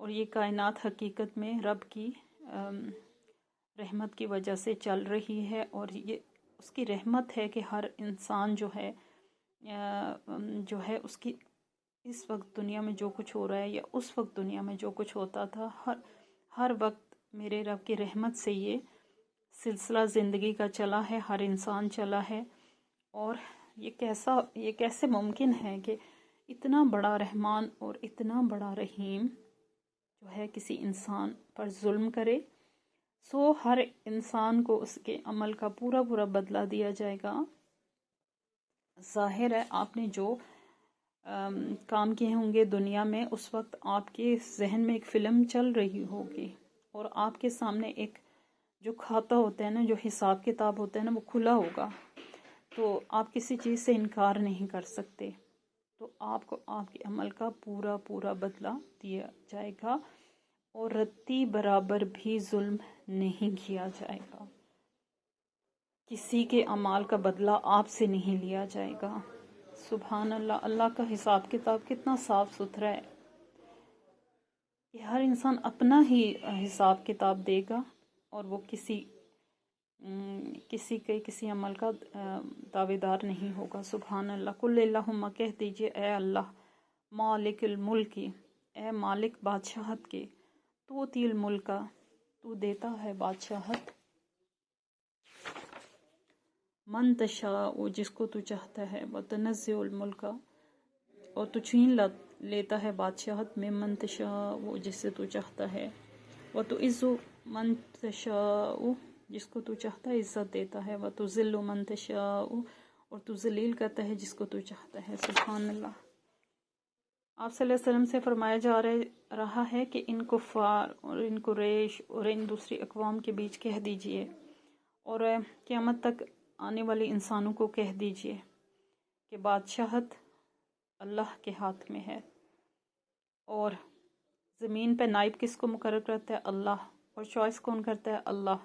اور یہ کائنات حقیقت میں رب کی رحمت کی وجہ سے چل رہی ہے، اور یہ اس کی رحمت ہے کہ ہر انسان جو ہے اس کی اس وقت دنیا میں جو کچھ ہو رہا ہے یا اس وقت دنیا میں جو کچھ ہوتا تھا، ہر وقت میرے رب کی رحمت سے یہ سلسلہ زندگی کا چلا ہے، ہر انسان چلا ہے۔ اور یہ کیسے ممکن ہے کہ اتنا بڑا رحمان اور اتنا بڑا رحیم جو ہے کسی انسان پر ظلم کرے؟ ہر انسان کو اس کے عمل کا پورا پورا بدلہ دیا جائے گا۔ ظاہر ہے آپ نے جو کام کیے ہوں گے دنیا میں، اس وقت آپ کے ذہن میں ایک فلم چل رہی ہوگی، اور آپ کے سامنے ایک جو کھاتا ہوتا ہے نا، جو حساب کتاب ہوتا ہے نا، وہ کھلا ہوگا، تو آپ کسی چیز سے انکار نہیں کر سکتے۔ تو آپ کو آپ کے عمل کا پورا پورا بدلہ دیا جائے گا، اور رتی برابر بھی ظلم نہیں کیا جائے گا۔ کسی کے اعمال کا بدلہ آپ سے نہیں لیا جائے گا۔ سبحان اللہ، اللہ کا حساب کتاب کتنا صاف ستھرا ہے کہ ہر انسان اپنا ہی حساب کتاب دے گا، اور وہ کسی عمل کا دعوے دار نہیں ہوگا۔ سبحان اللہ۔ قل اللہم، کہہ دیجئے اے اللہ، مالک الملک، اے مالک بادشاہت کے، توتی الملک، تو دیتا ہے بادشاہت، من تشاء، جس کو تو چاہتا ہے، وتنزع الملک، اور تو چھین لیتا ہے بادشاہت میں، من تشاء، جس سے تو چاہتا ہے، وتعز من تشاء، جس کو تو چاہتا ہے عزت دیتا ہے، وتذل من تشاء، اور تو ذلیل کرتا ہے جس کو تو چاہتا ہے۔ سبحان اللہ۔ آپ صلی اللہ علیہ وسلم سے فرمایا جا رہا ہے کہ ان کفار اور ان قریش اور ان دوسری اقوام کے بیچ کہہ دیجئے، اور قیامت تک آنے والے انسانوں کو کہہ دیجئے کہ بادشاہت اللہ کے ہاتھ میں ہے، اور زمین پہ نائب کس کو مقرر کرتا ہے؟ اللہ، اور چوائس کون کرتا ہے؟ اللہ۔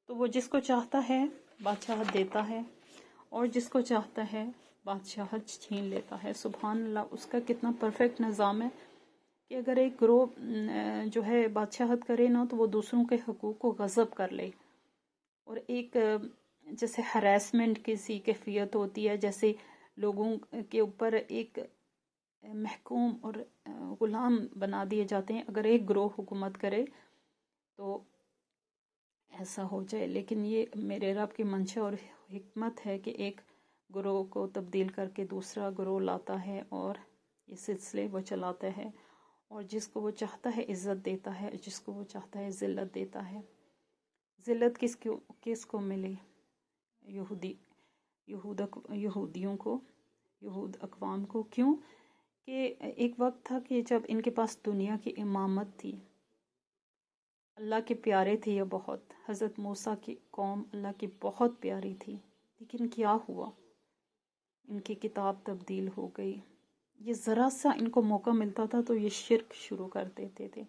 تو وہ جس کو چاہتا ہے بادشاہت دیتا ہے، اور جس کو چاہتا ہے بادشاہت چھین لیتا ہے۔ سبحان اللہ۔ اس کا کتنا پرفیکٹ نظام ہے کہ اگر ایک گروہ جو ہے بادشاہت کرے نا، تو وہ دوسروں کے حقوق کو غصب کر لے، اور ایک جیسے ہراسمنٹ کسی کیفیت ہوتی ہے، جیسے لوگوں کے اوپر ایک محکوم اور غلام بنا دیے جاتے ہیں، اگر ایک گروہ حکومت کرے تو ایسا ہو جائے۔ لیکن یہ میرے رب کی منشا اور حکمت ہے کہ ایک گروہ کو تبدیل کر کے دوسرا گروہ لاتا ہے، اور یہ سلسلے وہ چلاتا ہے، اور جس کو وہ چاہتا ہے عزت دیتا ہے، جس کو وہ چاہتا ہے ذلت دیتا ہے۔ ذلت کس کو ملی؟ یہودیوں کو، یہود اقوام کو۔ کیوں؟ کہ ایک وقت تھا کہ جب ان کے پاس دنیا کی امامت تھی، اللہ کے پیارے تھے یہ بہت، حضرت موسیٰ کی قوم اللہ کی بہت پیاری تھی، لیکن کیا ہوا؟ ان کی کتاب تبدیل ہو گئی۔ یہ ذرا سا ان کو موقع ملتا تھا تو یہ شرک شروع کر دیتے تھے،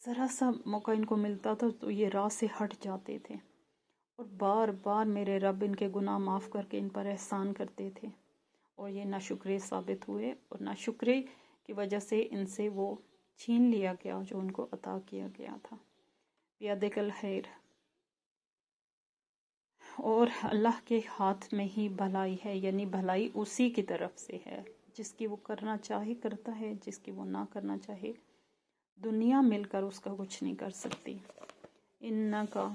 ذرا سا موقع ان کو ملتا تھا تو یہ راہ سے ہٹ جاتے تھے، اور بار بار میرے رب ان کے گناہ معاف کر کے ان پر احسان کرتے تھے، اور یہ ناشکرے ثابت ہوئے، اور ناشکرے کی وجہ سے ان سے وہ چھین لیا گیا جو ان کو عطا کیا گیا تھا۔ بیدک الخیر، اور اللہ کے ہاتھ میں ہی بھلائی ہے، یعنی بھلائی اسی کی طرف سے ہے، جس کی وہ کرنا چاہے کرتا ہے، جس کی وہ نہ کرنا چاہے دنیا مل کر اس کا کچھ نہیں کر سکتی۔ انکا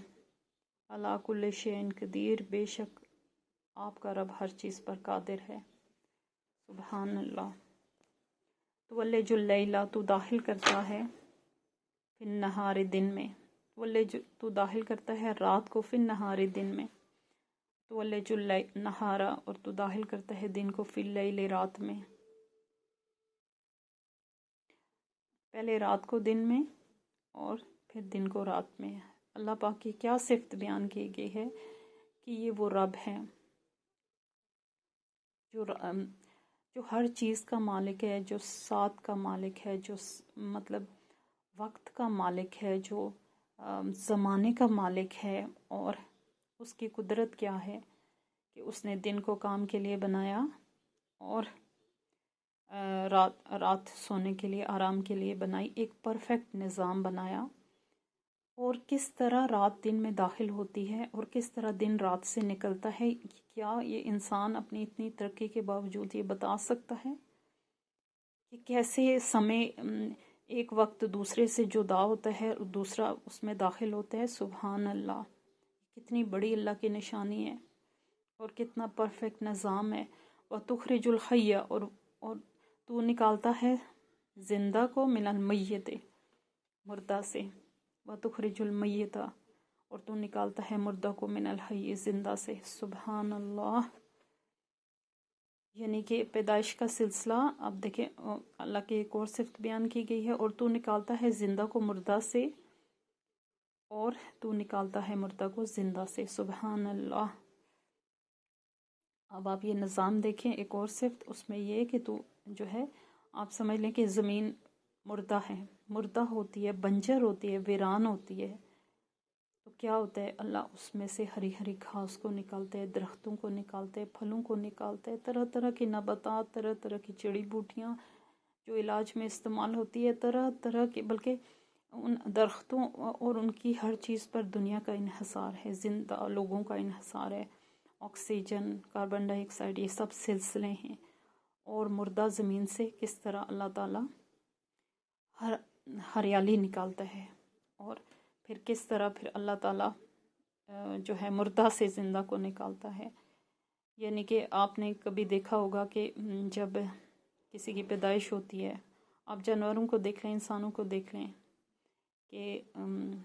علی کل شیء قدیر، بے شک آپ کا رب ہر چیز پر قادر ہے۔ سبحان اللہ۔ تولج اللیل، تو داخل کرتا ہے فی النہار، دن میں، تو داخل کرتا ہے رات کو فی النہار، دن میں، تولج النہار، اور تو داخل کرتا ہے دن کو فی اللیل، رات میں، پہلے رات کو دن میں اور پھر دن کو رات میں۔ اللہ پاک کی کیا صفت بیان کی گئی ہے کہ یہ وہ رب ہے جو ہر چیز کا مالک ہے، جو ساتھ کا مالک ہے، جو مطلب وقت کا مالک ہے، جو زمانے کا مالک ہے، اور اس کی قدرت کیا ہے کہ اس نے دن کو کام کے لیے بنایا اور رات سونے کے لیے، آرام کے لیے بنائی، ایک پرفیکٹ نظام بنایا، اور کس طرح رات دن میں داخل ہوتی ہے اور کس طرح دن رات سے نکلتا ہے، کیا یہ انسان اپنی اتنی ترقی کے باوجود یہ بتا سکتا ہے کہ کیسے سمے ایک وقت دوسرے سے جدا ہوتا ہے اور دوسرا اس میں داخل ہوتا ہے؟ سبحان اللہ، کتنی بڑی اللہ کی نشانی ہے اور کتنا پرفیکٹ نظام ہے۔ وَتُخْرِجُ الْحَيَّ، اور تو نکالتا ہے زندہ کو، من المیت، مردہ سے، وَتُخْرِجُ الْمَيِّتَ، اور تو نکالتا ہے مردہ کو، من الحی، زندہ سے۔ سبحان اللہ، یعنی کہ پیدائش کا سلسلہ اب دیکھیں، اللہ کی ایک اور صفت بیان کی گئی ہے، اور تو نکالتا ہے زندہ کو مردہ سے، اور تو نکالتا ہے مردہ کو زندہ سے۔ سبحان اللہ۔ اب آپ یہ نظام دیکھیں، ایک اور صفت اس میں یہ کہ تو جو ہے، آپ سمجھ لیں کہ زمین مردہ ہے، مردہ ہوتی ہے، بنجر ہوتی ہے، ویران ہوتی ہے، تو کیا ہوتا ہے؟ اللہ اس میں سے ہری ہری گھاس کو نکالتے ہیں، درختوں کو نکالتے ہیں، پھلوں کو نکالتے ہیں، طرح طرح کی نباتات، طرح طرح کی جڑی بوٹیاں جو علاج میں استعمال ہوتی ہے، طرح طرح کی، بلکہ ان درختوں اور ان کی ہر چیز پر دنیا کا انحصار ہے، زندہ لوگوں کا انحصار ہے، آکسیجن، کاربن ڈائی آکسائڈ، یہ سب سلسلے ہیں۔ اور مردہ زمین سے کس طرح اللہ تعالیٰ ہریالی نکالتا ہے، اور پھر کس طرح پھر اللہ تعالیٰ جو ہے مردہ سے زندہ کو نکالتا ہے۔ یعنی کہ آپ نے کبھی دیکھا ہوگا کہ جب کسی کی پیدائش ہوتی ہے، آپ جانوروں کو دیکھ لیں، انسانوں کو دیکھ لیں کہ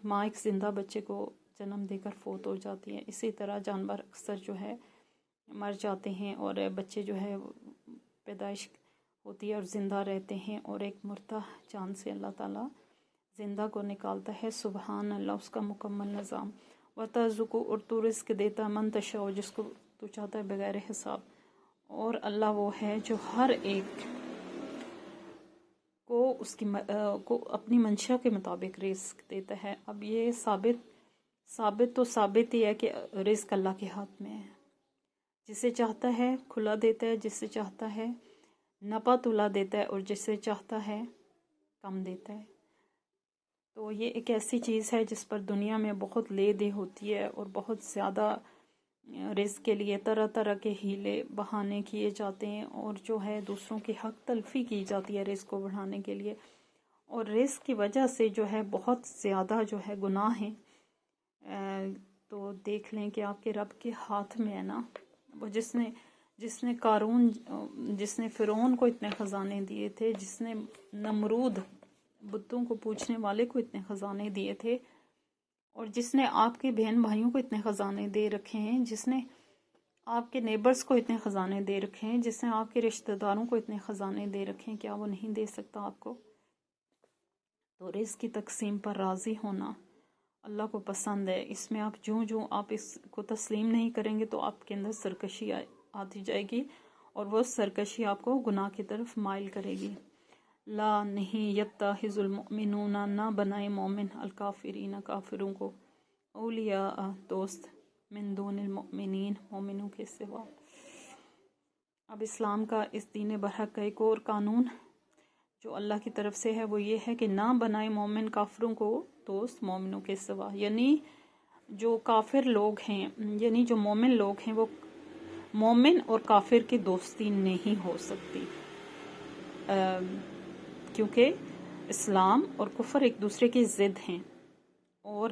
ماں ایک زندہ بچے کو جنم دے کر فوت ہو جاتی ہے، اسی طرح جانور اکثر جو ہے مر جاتے ہیں، اور بچے جو ہے پیدائش ہوتی ہے اور زندہ رہتے ہیں، اور ایک مردہ جان سے اللہ تعالیٰ زندہ کو نکالتا ہے۔ سبحان اللہ، اس کا مکمل نظام۔ وَتَرْزُقُ، اور تو رزق دیتا من تشاء، جس کو تو چاہتا ہے بغیر حساب، اور اللہ وہ ہے جو ہر ایک کو اس کی کو اپنی منشا کے مطابق رزق دیتا ہے۔ اب یہ ثابت ہی ہے کہ رزق اللہ کے ہاتھ میں ہے، جسے چاہتا ہے کھلا دیتا ہے، جسے چاہتا ہے نپا تلا دیتا ہے، اور جسے چاہتا ہے کم دیتا ہے۔ تو یہ ایک ایسی چیز ہے جس پر دنیا میں بہت لے دے ہوتی ہے، اور بہت زیادہ رزق کے لیے طرح طرح کے ہیلے بہانے کیے جاتے ہیں، اور جو ہے دوسروں کی حق تلفی کی جاتی ہے رزق کو بڑھانے کے لیے، اور رزق کی وجہ سے جو ہے بہت زیادہ جو ہے گناہ ہیں۔ تو دیکھ لیں کہ آپ کے رب کے ہاتھ میں ہے نا، وہ جس نے قارون، جس نے فرعون کو اتنے خزانے دیے تھے، جس نے نمرود بتوں کو پوجنے والے کو اتنے خزانے دیے تھے، اور جس نے آپ کے بہن بھائیوں کو اتنے خزانے دے رکھے ہیں، جس نے آپ کے نیبرز کو اتنے خزانے دے رکھے ہیں، جس نے آپ کے رشتہ داروں کو اتنے خزانے دے رکھے ہیں، کیا وہ نہیں دے سکتا آپ کو؟ تو رزق کی تقسیم پر راضی ہونا اللہ کو پسند ہے۔ اس میں آپ جو آپ اس کو تسلیم نہیں کریں گے تو آپ کے اندر سرکشی آتی جائے گی، اور وہ سرکشی آپ کو گناہ کی طرف مائل کرے گی۔ لا، نہیں، یتخذ المؤمنون، نہ بنائے مومن، الکافرین، کافروں کو، اولیاء، دوست، من دون المؤمنین، مومنوں کے سوا۔ اب اسلام کا اس دین برحق کا ایک اور قانون جو اللہ کی طرف سے ہے وہ یہ ہے کہ نہ بنائے مومن کافروں کو دوست مومنوں کے سوا، یعنی جو کافر لوگ ہیں، یعنی جو مومن لوگ ہیں، وہ مومن اور کافر کی دوستی نہیں ہو سکتی، کیونکہ اسلام اور کفر ایک دوسرے کی ضد ہیں۔ اور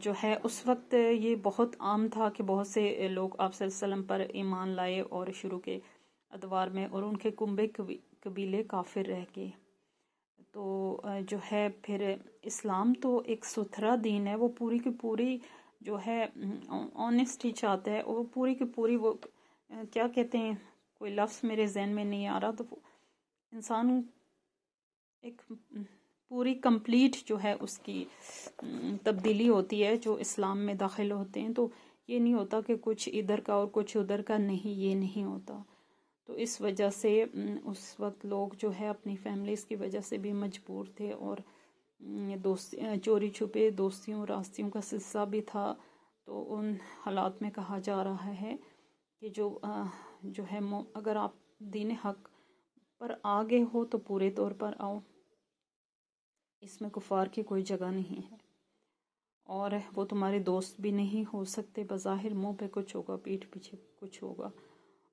جو ہے اس وقت یہ بہت عام تھا کہ بہت سے لوگ آپ صلی اللہ علیہ وسلم پر ایمان لائے، اور شروع کے ادوار میں، اور ان کے کنبے قبیلے کافر رہ گئے۔ تو جو ہے پھر اسلام تو ایک ستھرا دین ہے، وہ پوری کی پوری جو ہے آنیسٹی چاہتا ہے، وہ پوری کی پوری، وہ کیا کہتے ہیں، کوئی لفظ میرے ذہن میں نہیں آ رہا، تو انسان ایک پوری کمپلیٹ جو ہے اس کی تبدیلی ہوتی ہے جو اسلام میں داخل ہوتے ہیں۔ تو یہ نہیں ہوتا کہ کچھ ادھر کا اور کچھ ادھر کا، نہیں، یہ نہیں ہوتا۔ تو اس وجہ سے اس وقت لوگ جو ہے اپنی فیملیز کی وجہ سے بھی مجبور تھے، اور چوری چھپے دوستیوں راستیوں کا سلسلہ بھی تھا۔ تو ان حالات میں کہا جا رہا ہے کہ جو ہے اگر آپ دین حق پر آگے ہو تو پورے طور پر آؤ، اس میں کفار کی کوئی جگہ نہیں ہے، اور وہ تمہارے دوست بھی نہیں ہو سکتے، بظاہر منہ پہ کچھ ہوگا، پیٹھ پیچھے کچھ ہوگا۔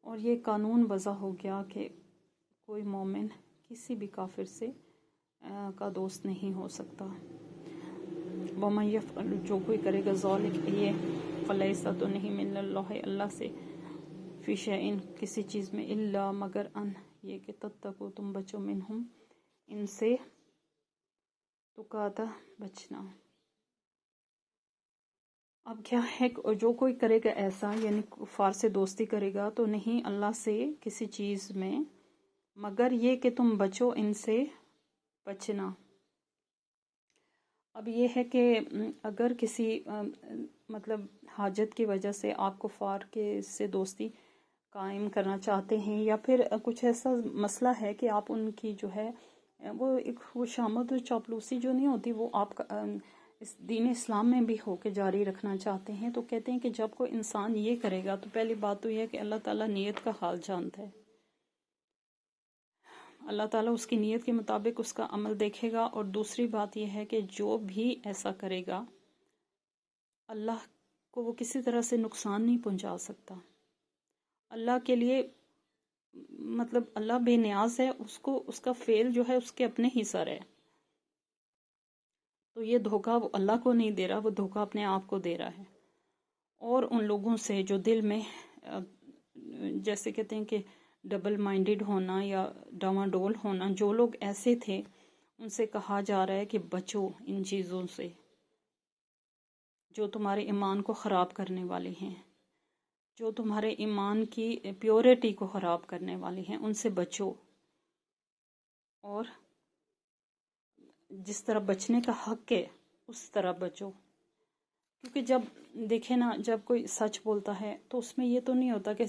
اور یہ قانون وضع ہو گیا کہ کوئی مومن کسی بھی کافر سے کا دوست نہیں ہو سکتا۔ وَمَن يَفْعَلْ، جو کوئی کرے گا ذَلِکَ یہ، فَلَيْسَ تو نہیں، من اللہ اللہ سے، فی شیءٍ کسی چیز میں، الا مگر ان یہ کہ تتقوا تم بچو، منہم ان سے، تقاتا بچنا۔ اب کیا ہے، جو کوئی کرے گا ایسا، یعنی کفار سے دوستی کرے گا، تو نہیں اللہ سے کسی چیز میں مگر یہ کہ تم بچو ان سے، بچنا۔ اب یہ ہے کہ اگر کسی مطلب حاجت کی وجہ سے آپ کفار کے سے دوستی قائم کرنا چاہتے ہیں، یا پھر کچھ ایسا مسئلہ ہے کہ آپ ان کی جو ہے وہ ایک خوشامد و چاپلوسی جو نہیں ہوتی، وہ آپ اس دین اسلام میں بھی ہو کے جاری رکھنا چاہتے ہیں، تو کہتے ہیں کہ جب کوئی انسان یہ کرے گا تو پہلی بات تو یہ ہے کہ اللہ تعالیٰ نیت کا حال جانتا ہے، اللہ تعالیٰ اس کی نیت کے مطابق اس کا عمل دیکھے گا۔ اور دوسری بات یہ ہے کہ جو بھی ایسا کرے گا اللہ کو وہ کسی طرح سے نقصان نہیں پہنچا سکتا۔ اللہ کے لیے مطلب اللہ بے نیاز ہے، اس کو اس کا فعل جو ہے اس کے اپنے ہی سر ہے، تو یہ دھوکہ وہ اللہ کو نہیں دے رہا، وہ دھوکہ اپنے آپ کو دے رہا ہے۔ اور ان لوگوں سے جو دل میں جیسے کہتے ہیں کہ ڈبل مائنڈڈ ہونا یا ڈاواڈول ہونا، جو لوگ ایسے تھے ان سے کہا جا رہا ہے کہ بچو ان چیزوں سے جو تمہارے ایمان کو خراب کرنے والے ہیں، جو تمہارے ایمان کی پیورٹی کو خراب کرنے والے ہیں، ان سے بچو، اور جس طرح بچنے کا حق ہے اس طرح بچو۔ کیونکہ جب دیکھیں نا، جب کوئی سچ بولتا ہے تو اس میں یہ تو نہیں ہوتا کہ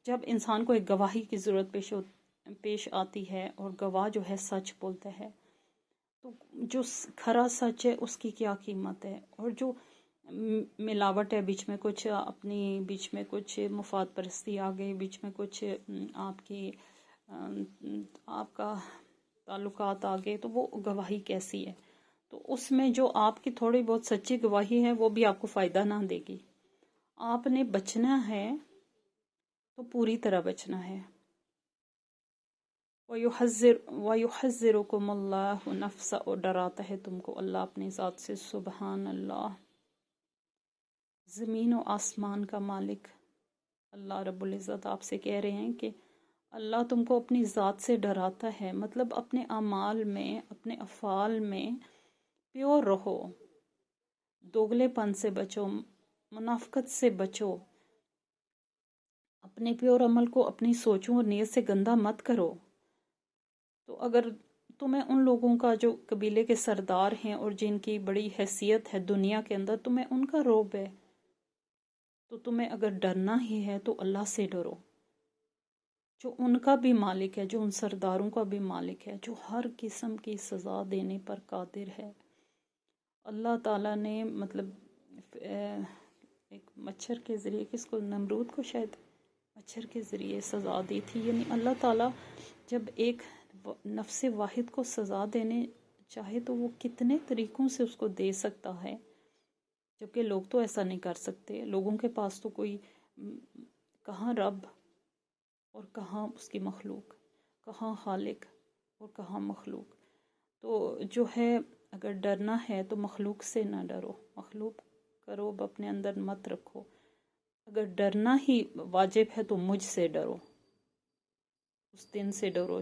جب انسان کو ایک گواہی کی ضرورت پیش آتی ہے اور گواہ جو ہے سچ بولتا ہے، تو جو کھرا سچ ہے اس کی کیا قیمت ہے، اور جو ملاوٹ ہے، بیچ میں کچھ اپنی، بیچ میں کچھ مفاد پرستی آ گئی، بیچ میں کچھ آپ کا تعلقات آ گئے، تو وہ گواہی کیسی ہے؟ تو اس میں جو آپ کی تھوڑی بہت سچی گواہی ہے وہ بھی آپ کو فائدہ نہ دے گی۔ آپ نے بچنا ہے تو پوری طرح بچنا ہے۔ وَيُحَذِّرُكُمُ اللَّهُ نَفْسَ، اور ڈراتا ہے تم کو اللہ اپنی ذات سے۔ سبحان اللہ، زمین و آسمان کا مالک اللہ رب العزت آپ سے کہہ رہے ہیں کہ اللہ تم کو اپنی ذات سے ڈراتا ہے، مطلب اپنے اعمال میں، اپنے افعال میں پیور رہو، دوگلے پن سے بچو، منافقت سے بچو، اپنے پیور عمل کو اپنی سوچوں اور نیت سے گندا مت کرو۔ تو اگر تمہیں ان لوگوں کا جو قبیلے کے سردار ہیں اور جن کی بڑی حیثیت ہے دنیا کے اندر، تمہیں ان کا رعب ہے، تو تمہیں اگر ڈرنا ہی ہے تو اللہ سے ڈرو، جو ان کا بھی مالک ہے، جو ان سرداروں کا بھی مالک ہے، جو ہر قسم کی سزا دینے پر قادر ہے۔ اللہ تعالیٰ نے مطلب ایک مچھر کے ذریعے، کس کو، نمرود کو شاید مچھر کے ذریعے سزا دی تھی۔ یعنی اللہ تعالیٰ جب ایک نفس واحد کو سزا دینے چاہے تو وہ کتنے طریقوں سے اس کو دے سکتا ہے، جبکہ لوگ تو ایسا نہیں کر سکتے۔ لوگوں کے پاس تو کوئی کہاں رب اور کہاں اس کی مخلوق، کہاں خالق اور کہاں مخلوق۔ تو جو ہے اگر ڈرنا ہے تو مخلوق سے نہ ڈرو، مخلوق کا رعب اپنے اندر مت رکھو۔ اگر ڈرنا ہی واجب ہے تو مجھ سے ڈرو، اس دن سے ڈرو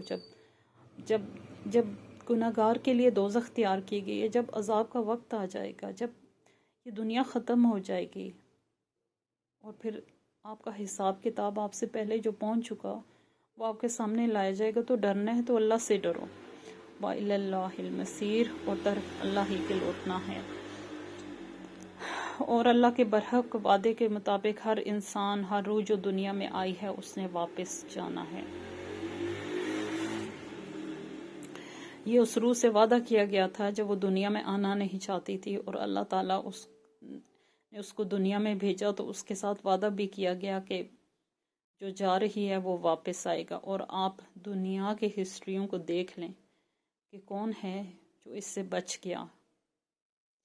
جب گناہگار کے لیے دوزخ تیار کی گئی ہے، جب عذاب کا وقت آ جائے گا، جب یہ دنیا ختم ہو جائے گی اور پھر آپ کا حساب کتاب آپ سے پہلے جو پہنچ چکا وہ آپ کے سامنے لایا جائے گا۔ تو ڈرنا ہے تو اللہ سے ڈرو۔ وَإِلَى اللَّهِ الْمَصِيرُ، اور طرف اللہ ہی کے لوٹنا ہے۔ اور اللہ کے برحق وعدے کے مطابق ہر انسان، ہر روح جو دنیا میں آئی ہے اس نے واپس جانا ہے۔ یہ اس روح سے وعدہ کیا گیا تھا جب وہ دنیا میں آنا نہیں چاہتی تھی، اور اللہ تعالیٰ نے اس کو دنیا میں بھیجا تو اس کے ساتھ وعدہ بھی کیا گیا کہ جو جا رہی ہے وہ واپس آئے گا. اور آپ دنیا کے ہسٹریوں کو دیکھ لیں کہ کون ہے جو اس سے بچ گیا،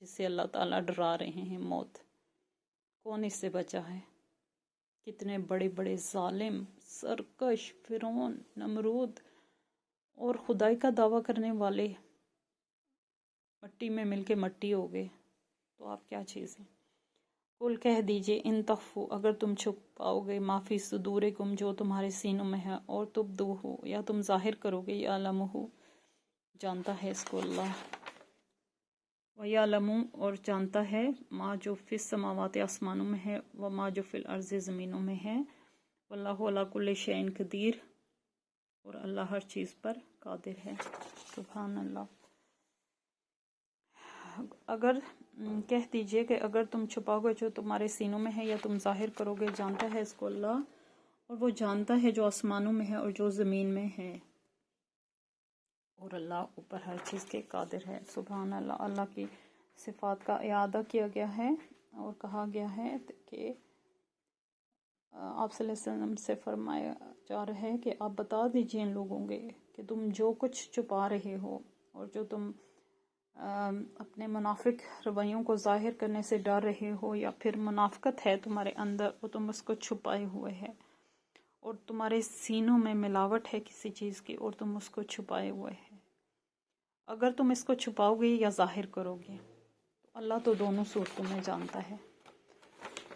جسے اللہ تعالیٰ ڈرا رہے ہیں موت. کون اس سے بچا ہے؟ کتنے بڑے بڑے ظالم، سرکش، فرعون، نمرود اور خدائی کا دعویٰ کرنے والے مٹی میں مل کے مٹی ہو گئے. تو آپ کیا چیز ہیں؟ قل کہہ دیجئے ان تخفو، اگر تم چھپاؤ گے، معافی صدورکم، جو تمہارے سینوں میں ہے، اور تبدو ہو، یا تم ظاہر کرو گے، یعلمہ، جانتا ہے اس کو اللہ، وَيَعْلَمُ، اور جانتا ہے، ما جو فی السماوات آسمانوں میں ہے، وما جو فی الارض زمینوں میں ہے، واللہ علی کل شیء قدیر، اور اللہ ہر چیز پر قادر ہے. سبحان اللہ. اگر کہہ دیجئے کہ اگر تم چھپاؤ گے جو تمہارے سینوں میں ہے یا تم ظاہر کرو گے، جانتا ہے اس کو اللہ، اور وہ جانتا ہے جو آسمانوں میں ہے اور جو زمین میں ہے، اور اللہ اوپر ہر چیز کے قادر ہے. سبحان اللہ. اللہ کی صفات کا اعادہ کیا گیا ہے اور کہا گیا ہے کہ آپ صلی اللہ علیہ وسلم سے فرمایا جا رہا ہے کہ آپ بتا دیجئے ان لوگوں کے کہ تم جو کچھ چھپا رہے ہو اور جو تم اپنے منافق رویوں کو ظاہر کرنے سے ڈر رہے ہو، یا پھر منافقت ہے تمہارے اندر، وہ تم اس کو چھپائے ہوئے ہے، اور تمہارے سینوں میں ملاوٹ ہے کسی چیز کی اور تم اس کو چھپائے ہوئے ہے. اگر تم اس کو چھپاؤ گے یا ظاہر کرو گے، تو اللہ تو دونوں صورتوں میں جانتا ہے.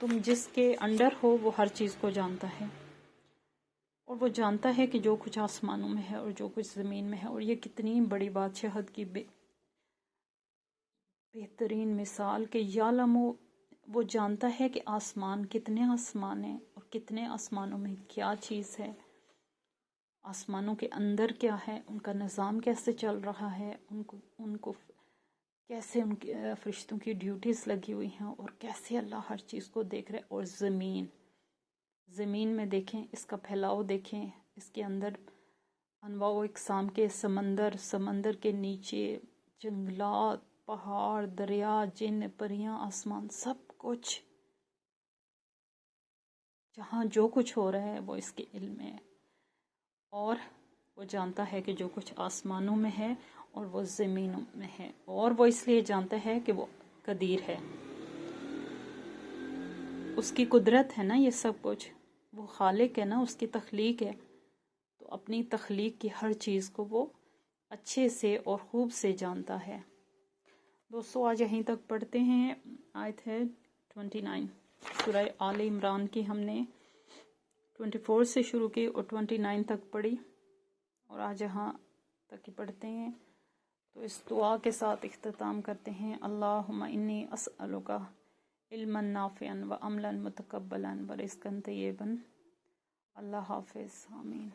تم جس کے انڈر ہو وہ ہر چیز کو جانتا ہے، اور وہ جانتا ہے کہ جو کچھ آسمانوں میں ہے اور جو کچھ زمین میں ہے. اور یہ کتنی بڑی بادشاہت کی بہترین مثال کہ یعلم، وہ جانتا ہے کہ آسمان کتنے آسمان ہیں اور کتنے آسمانوں میں کیا چیز ہے، آسمانوں کے اندر کیا ہے، ان کا نظام کیسے چل رہا ہے، ان کو کیسے ان کے فرشتوں کی ڈیوٹیز لگی ہوئی ہیں، اور کیسے اللہ ہر چیز کو دیکھ رہے. اور زمین میں دیکھیں، اس کا پھیلاؤ دیکھیں، اس کے اندر انواع و اقسام کے سمندر کے نیچے جنگلات، پہاڑ، دریا، جن، پریاں، آسمان، سب کچھ جہاں جو کچھ ہو رہا ہے وہ اس کے علم میں ہے. اور وہ جانتا ہے کہ جو کچھ آسمانوں میں ہے اور وہ زمینوں میں ہے، اور وہ اس لیے جانتا ہے کہ وہ قدیر ہے. اس کی قدرت ہے نا یہ سب کچھ، وہ خالق ہے نا، اس کی تخلیق ہے، تو اپنی تخلیق کی ہر چیز کو وہ اچھے سے اور خوب سے جانتا ہے. دوستو آج یہیں تک پڑھتے ہیں. آیت ہے 29 سورہ آل عمران کی. ہم نے 24 سے شروع کی اور 29 تک پڑھی، اور آج یہاں تک ہی پڑھتے ہیں. تو اس دعا کے ساتھ اختتام کرتے ہیں. اللہم انی اسألک علما نافعا و عملا متقبلا و رزقا طیبا. اللہ حافظ. آمین.